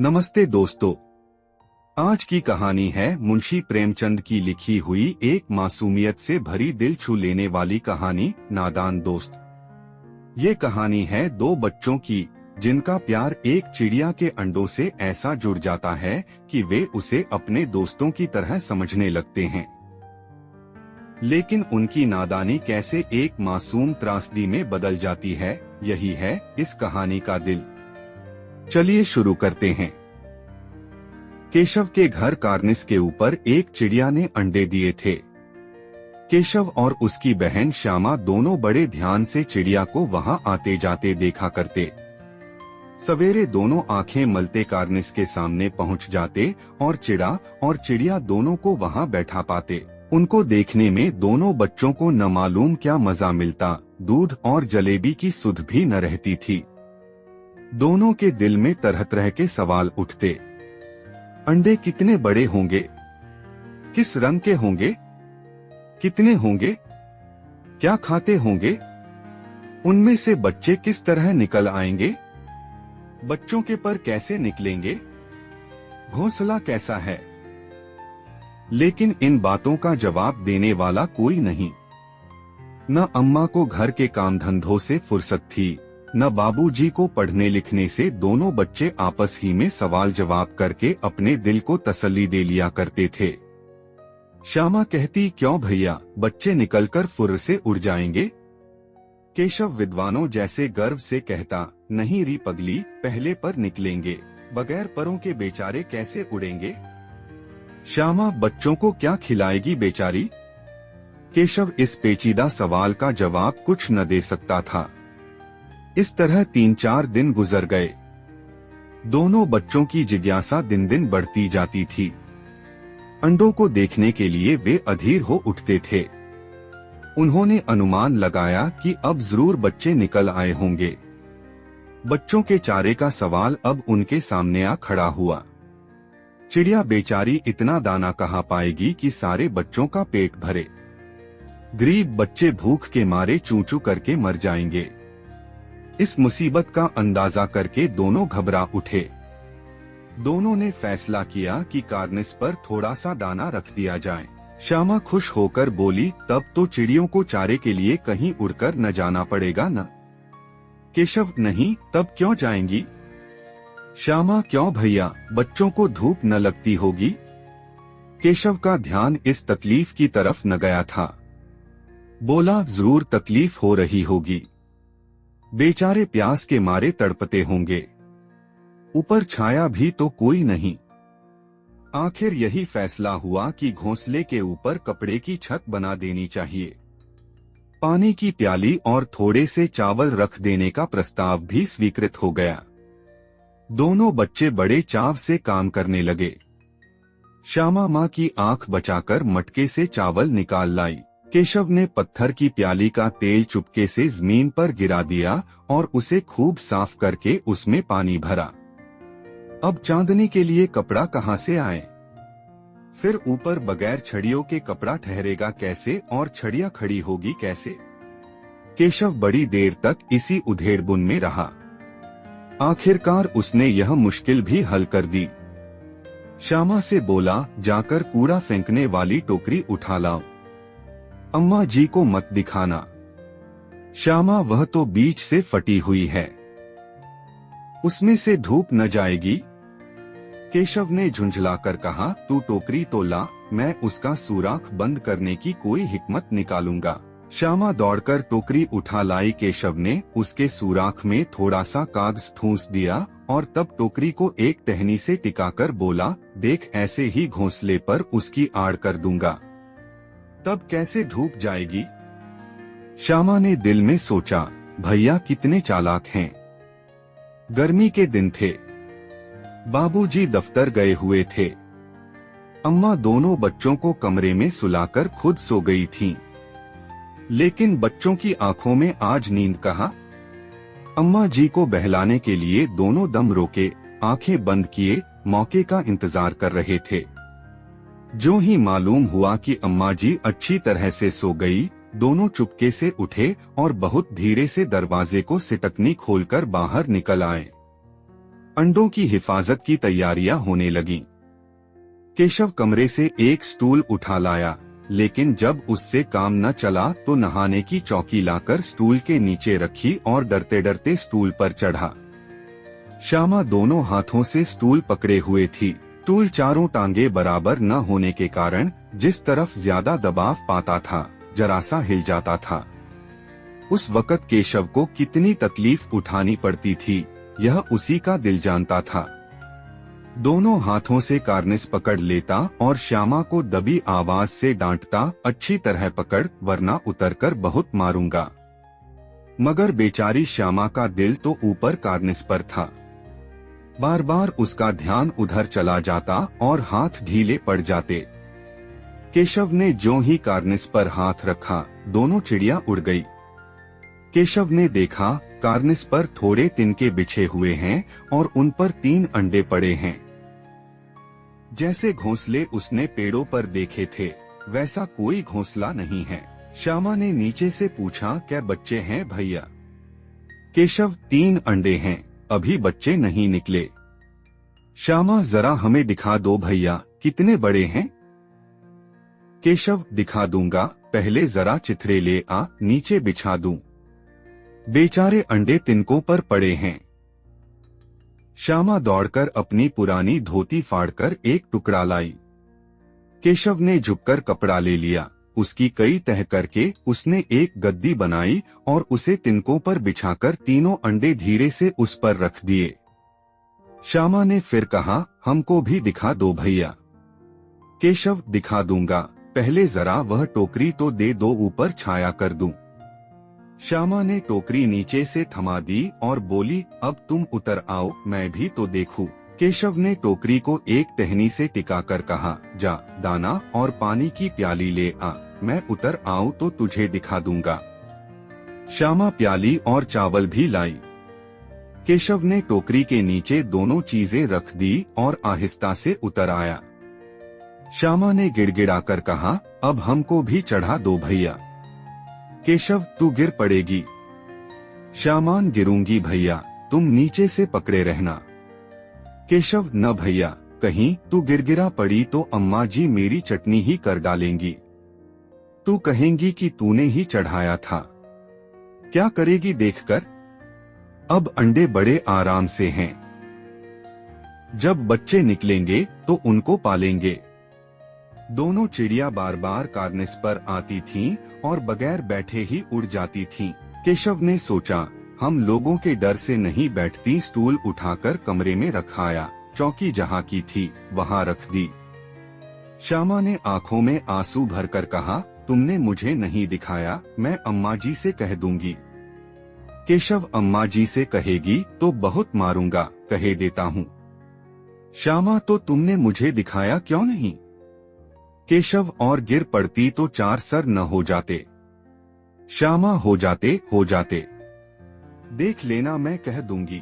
नमस्ते दोस्तों। आज की कहानी है मुंशी प्रेमचंद की लिखी हुई एक मासूमियत से भरी दिल छू लेने वाली कहानी नादान दोस्त। ये कहानी है दो बच्चों की जिनका प्यार एक चिड़िया के अंडों से ऐसा जुड़ जाता है कि वे उसे अपने दोस्तों की तरह समझने लगते हैं। लेकिन उनकी नादानी कैसे एक मासूम त्रासदी में बदल जाती है, यही है इस कहानी का दिल। चलिए शुरू करते हैं। केशव के घर कार्निस के ऊपर एक चिड़िया ने अंडे दिए थे। केशव और उसकी बहन श्यामा दोनों बड़े ध्यान से चिड़िया को वहां आते जाते देखा करते। सवेरे दोनों आंखें मलते कार्निस के सामने पहुंच जाते और चिड़िया दोनों को वहां बैठा पाते। उनको देखने में दोनों बच्चों को न मालूम क्या मजा मिलता, दूध और जलेबी की सुध भी न रहती थी। दोनों के दिल में तरह तरह के सवाल उठते। अंडे कितने बड़े होंगे, किस रंग के होंगे, कितने होंगे, क्या खाते होंगे, उनमें से बच्चे किस तरह निकल आएंगे, बच्चों के पर कैसे निकलेंगे, घोंसला कैसा है। लेकिन इन बातों का जवाब देने वाला कोई नहीं। न अम्मा को घर के काम धंधों से फुर्सत थी, न बाबूजी को पढ़ने लिखने से। दोनों बच्चे आपस ही में सवाल जवाब करके अपने दिल को तसल्ली दे लिया करते थे। श्यामा कहती, क्यों भैया, बच्चे निकलकर फुर्र से उड़ जाएंगे। केशव विद्वानों जैसे गर्व से कहता, नहीं री पगली, पहले पर निकलेंगे, बगैर परों के बेचारे कैसे उड़ेंगे। श्यामा, बच्चों को क्या खिलाएगी बेचारी। केशव इस पेचीदा सवाल का जवाब कुछ न दे सकता था। इस तरह 3-4 दिन गुजर गए। दोनों बच्चों की जिज्ञासा दिन दिन बढ़ती जाती थी। अंडों को देखने के लिए वे अधीर हो उठते थे। उन्होंने अनुमान लगाया कि अब जरूर बच्चे निकल आए होंगे। बच्चों के चारे का सवाल अब उनके सामने आ खड़ा हुआ। चिड़िया बेचारी इतना दाना कहाँ पाएगी कि सारे बच्चों का पेट भरे। गरीब बच्चे भूख के मारे चूं चूं करके मर जाएंगे। इस मुसीबत का अंदाजा करके दोनों घबरा उठे। दोनों ने फैसला किया कि कार्निस पर थोड़ा सा दाना रख दिया जाए। श्यामा खुश होकर बोली, तब तो चिड़ियों को चारे के लिए कहीं उड़कर न जाना पड़ेगा न। केशव, नहीं, तब क्यों जाएंगी। श्यामा, क्यों भैया, बच्चों को धूप न लगती होगी। केशव का ध्यान इस तकलीफ की तरफ न गया था। बोला, जरूर तकलीफ हो रही होगी, बेचारे प्यास के मारे तड़पते होंगे, ऊपर छाया भी तो कोई नहीं। आखिर यही फैसला हुआ कि घोंसले के ऊपर कपड़े की छत बना देनी चाहिए। पानी की प्याली और थोड़े से चावल रख देने का प्रस्ताव भी स्वीकृत हो गया। दोनों बच्चे बड़े चाव से काम करने लगे। श्यामा माँ की आंख बचाकर मटके से चावल निकाल लाई। केशव ने पत्थर की प्याली का तेल चुपके से जमीन पर गिरा दिया और उसे खूब साफ करके उसमें पानी भरा। अब चांदनी के लिए कपड़ा कहाँ से आए। फिर ऊपर बगैर छड़ियों के कपड़ा ठहरेगा कैसे और छड़ियाँ खड़ी होगी कैसे। केशव बड़ी देर तक इसी उधेड़बुन में रहा। आखिरकार उसने यह मुश्किल भी हल कर दी। श्यामा से बोला, जाकर कूड़ा फेंकने वाली टोकरी उठा लाओ। अम्मा जी को मत दिखाना। श्यामा, वह तो बीच से फटी हुई है, उसमें से धूप न जाएगी। केशव ने झुंझलाकर कहा, तू टोकरी तो ला, मैं उसका सुराख बंद करने की कोई हिकमत निकालूंगा। श्यामा दौड़कर टोकरी उठा लाई। केशव ने उसके सुराख में थोड़ा सा कागज ठूंस दिया और तब टोकरी को एक टहनी से टिकाकर बोला, देख, ऐसे ही घोंसले पर उसकी आड़ कर दूंगा, तब कैसे धूप जाएगी। श्यामा ने दिल में सोचा, भैया कितने चालाक हैं। गर्मी के दिन थे, बाबूजी दफ्तर गए हुए थे। अम्मा दोनों बच्चों को कमरे में सुलाकर खुद सो गई थीं। लेकिन बच्चों की आंखों में आज नींद कहाँ। अम्मा जी को बहलाने के लिए दोनों दम रोके, आंखें बंद किए, मौके का इंतजार कर रहे थे। जो ही मालूम हुआ कि अम्मा जी अच्छी तरह से सो गई, दोनों चुपके से उठे और बहुत धीरे से दरवाजे को सिटकनी खोलकर बाहर निकल आए। अंडों की हिफाजत की तैयारियां होने लगीं। केशव कमरे से एक स्टूल उठा लाया, लेकिन जब उससे काम न चला तो नहाने की चौकी लाकर स्टूल के नीचे रखी और डरते डरते स्टूल पर चढ़ा। श्यामा दोनों हाथों से स्टूल पकड़े हुए थी। स्टूल चारों टांगे बराबर न होने के कारण जिस तरफ ज्यादा दबाव पाता था जरा सा हिल जाता था। उस वक्त केशव को कितनी तकलीफ उठानी पड़ती थी यह उसी का दिल जानता था। दोनों हाथों से कार्निस पकड़ लेता और श्यामा को दबी आवाज से डांटता, अच्छी तरह पकड़ वरना उतरकर बहुत मारूंगा। मगर बेचारी श्यामा का दिल तो ऊपर कार्निस पर था। बार बार उसका ध्यान उधर चला जाता और हाथ ढीले पड़ जाते। केशव ने ज्यों ही कार्निस पर हाथ रखा दोनों चिड़िया उड़ गई। केशव ने देखा कार्निस पर थोड़े तिनके बिछे हुए हैं और उन पर 3 अंडे पड़े हैं। जैसे घोंसले उसने पेड़ों पर देखे थे वैसा कोई घोंसला नहीं है। श्यामा ने नीचे से पूछा, क्या बच्चे हैं भैया? केशव, 3 अंडे हैं, अभी बच्चे नहीं निकले। श्यामा, जरा हमें दिखा दो भैया, कितने बड़े हैं? केशव, दिखा दूंगा, पहले जरा चिथड़े ले आ, नीचे बिछा दूं। बेचारे अंडे तिनकों पर पड़े हैं। श्यामा दौड़कर अपनी पुरानी धोती फाड़कर एक टुकड़ा लाई। केशव ने झुककर कपड़ा ले लिया, उसकी कई तह करके उसने एक गद्दी बनाई और उसे तिनकों पर बिछाकर 3 अंडे धीरे से उस पर रख दिए। श्यामा ने फिर कहा, हमको भी दिखा दो भैया। केशव, दिखा दूंगा, पहले जरा वह टोकरी तो दे दो, ऊपर छाया कर दूं। श्यामा ने टोकरी नीचे से थमा दी और बोली, अब तुम उतर आओ, मैं भी तो देखूं। केशव ने टोकरी को एक टहनी से टिकाकर कहा, जा दाना और पानी की प्याली ले आ, मैं उतर आऊं तो तुझे दिखा दूंगा। श्यामा प्याली और चावल भी लाई। केशव ने टोकरी के नीचे दोनों चीजें रख दी और आहिस्ता से उतर आया। श्यामा ने गिड़गिड़ाकर कहा, अब हमको भी चढ़ा दो भैया। केशव, तू गिर पड़ेगी। श्यामान, गिरूंगी भैया, तुम नीचे से पकड़े रहना। केशव, न भैया, कहीं तू गिरगिरा पड़ी तो अम्मा जी मेरी चटनी ही कर डालेंगी। तू कहेंगी कि तूने ही चढ़ाया था। क्या करेगी देखकर? अब अंडे बड़े आराम से हैं। जब बच्चे निकलेंगे तो उनको पालेंगे। दोनों चिड़िया बार बार कार्निस पर आती थीं और बगैर बैठे ही उड़ जाती थीं। केशव ने सोचा, हम लोगों के डर से नहीं बैठती, स्टूल उठाकर कमरे में रखाया, चौकी जहाँ की थी वहाँ रख दी। श्यामा ने आंखों में आंसू भरकर कहा, तुमने मुझे नहीं दिखाया, मैं अम्मा जी से कह दूंगी। केशव, अम्मा जी से कहेगी तो बहुत मारूंगा, कहे देता हूँ। श्यामा, तो तुमने मुझे दिखाया क्यों नहीं? केशव, और गिर पड़ती तो 4 सर न हो जाते। श्यामा, हो जाते, देख लेना, मैं कह दूंगी।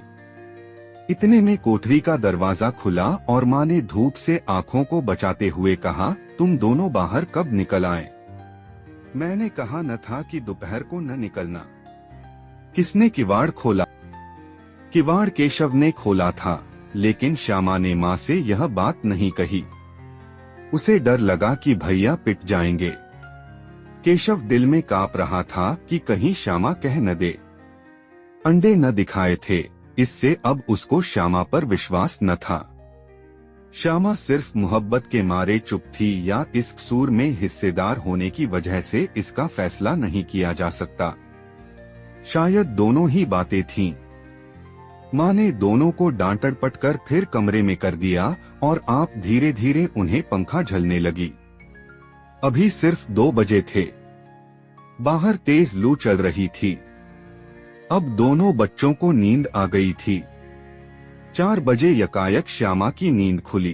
इतने में कोठरी का दरवाजा खुला और माँ ने धूप से आंखों को बचाते हुए कहा, तुम दोनों बाहर कब निकल आए? मैंने कहा न था कि दोपहर को न निकलना। किसने किवाड़ खोला? किवाड़ केशव ने खोला था, लेकिन श्यामा ने माँ से यह बात नहीं कही। उसे डर लगा कि भैया पिट जाएंगे। केशव दिल में कांप रहा था कि कहीं श्यामा कह न दे। अंडे न दिखाए थे, इससे अब उसको श्यामा पर विश्वास न था। श्यामा सिर्फ मोहब्बत के मारे चुप थी या इस कसूर में हिस्सेदार होने की वजह से इसका फैसला नहीं किया जा सकता। शायद दोनों ही बातें थीं। माँ ने दोनों को डांट डपट कर फिर कमरे में कर दिया और आप धीरे धीरे उन्हें पंखा झलने लगी। अभी सिर्फ 2 बजे थे। बाहर तेज लू चल रही थी। अब दोनों बच्चों को नींद आ गई थी। 4 बजे यकायक श्यामा की नींद खुली।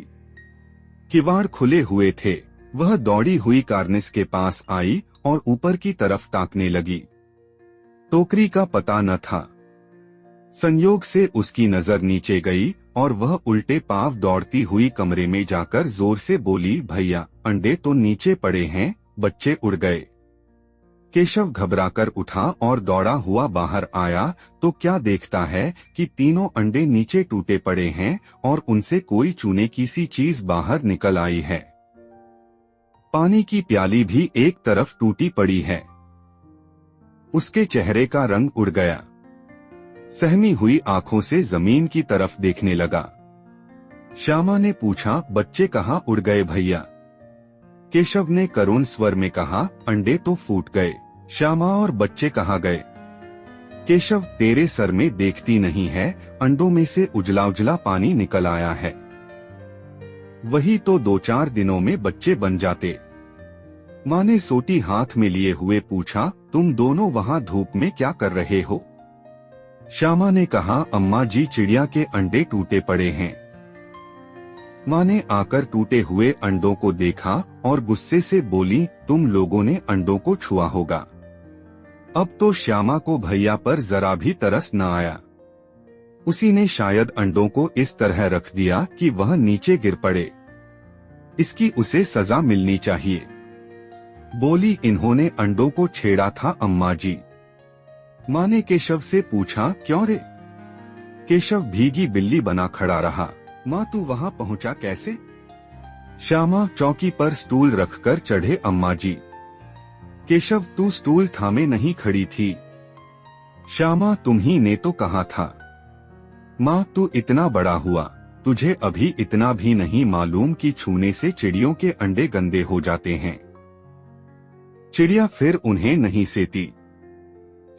किवाड़ खुले हुए थे। वह दौड़ी हुई कार्निस के पास आई और ऊपर की तरफ ताकने लगी। टोकरी का पता न था। संयोग से उसकी नजर नीचे गई और वह उल्टे पांव दौड़ती हुई कमरे में जाकर जोर से बोली, भैया, अंडे तो नीचे पड़े हैं, बच्चे उड़ गए। केशव घबराकर उठा और दौड़ा हुआ बाहर आया तो क्या देखता है कि तीनों अंडे नीचे टूटे पड़े हैं और उनसे कोई चूने की सी चीज बाहर निकल आई है। पानी की प्याली भी एक तरफ टूटी पड़ी है। उसके चेहरे का रंग उड़ गया। सहमी हुई आंखों से जमीन की तरफ देखने लगा। श्यामा ने पूछा, बच्चे कहाँ उड़ गए भैया? केशव ने करुण स्वर में कहा, अंडे तो फूट गए। श्यामा, और बच्चे कहाँ गए? केशव, तेरे सर में देखती नहीं है, अंडों में से उजला उजला पानी निकल आया है। वही तो 2-4 दिनों में बच्चे बन जाते। माँ ने सोटी हाथ में लिए हुए पूछा, तुम दोनों वहाँ धूप में क्या कर रहे हो? श्यामा ने कहा, अम्मा जी, चिड़िया के अंडे टूटे पड़े हैं। माँ ने आकर टूटे हुए अंडों को देखा और गुस्से से बोली, तुम लोगों ने अंडों को छुआ होगा। अब तो श्यामा को भैया पर जरा भी तरस न आया। उसी ने शायद अंडों को इस तरह रख दिया कि वह नीचे गिर पड़े। इसकी उसे सजा मिलनी चाहिए। बोली, इन्होंने अंडों को छेड़ा था अम्मा जी। माँ ने केशव से पूछा, क्यों रे? केशव भीगी बिल्ली बना खड़ा रहा। माँ, तू वहाँ पहुँचा कैसे? श्यामा, चौकी पर स्टूल रखकर चढ़े अम्मा जी। केशव, तू स्टूल थामे नहीं खड़ी थी। श्यामा, तुम ही ने तो कहा था। माँ, तू इतना बड़ा हुआ, तुझे अभी इतना भी नहीं मालूम कि छूने से चिड़ियों के अंडे गंदे हो जाते हैं। चिड़िया फिर उन्हें नहीं सेती।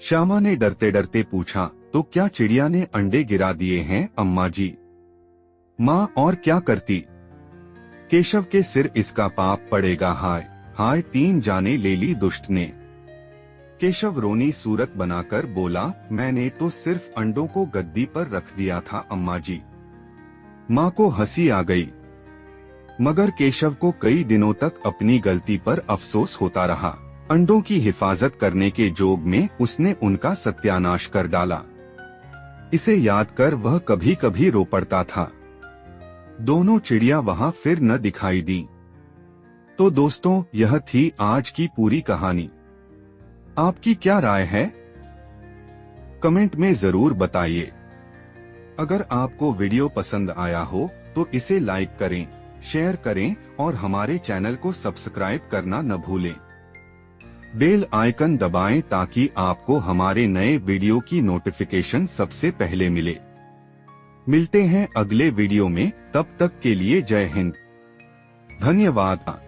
श्यामा ने डरते डरते पूछा, तो क्या चिड़िया ने अंडे गिरा दिए हैं अम्मा जी? माँ, और क्या करती? केशव के सिर इसका पाप पड़ेगा। हाय हाय, 3 जाने ले ली दुष्ट ने। केशव रोनी सूरत बनाकर बोला, मैंने तो सिर्फ अंडों को गद्दी पर रख दिया था अम्मा जी। माँ को हंसी आ गई, मगर केशव को कई दिनों तक अपनी गलती पर अफसोस होता रहा। अंडों की हिफाजत करने के जोग में उसने उनका सत्यानाश कर डाला। इसे याद कर वह कभी कभी रो पड़ता था। दोनों चिड़िया वहां फिर न दिखाई दी। तो दोस्तों, यह थी आज की पूरी कहानी। आपकी क्या राय है? कमेंट में जरूर बताइए। अगर आपको वीडियो पसंद आया हो तो इसे लाइक करें, शेयर करें और हमारे चैनल को सब्सक्राइब करना न भूलें। बेल आइकन दबाएं ताकि आपको हमारे नए वीडियो की नोटिफिकेशन सबसे पहले मिले। मिलते हैं अगले वीडियो में, तब तक के लिए जय हिंद, धन्यवाद।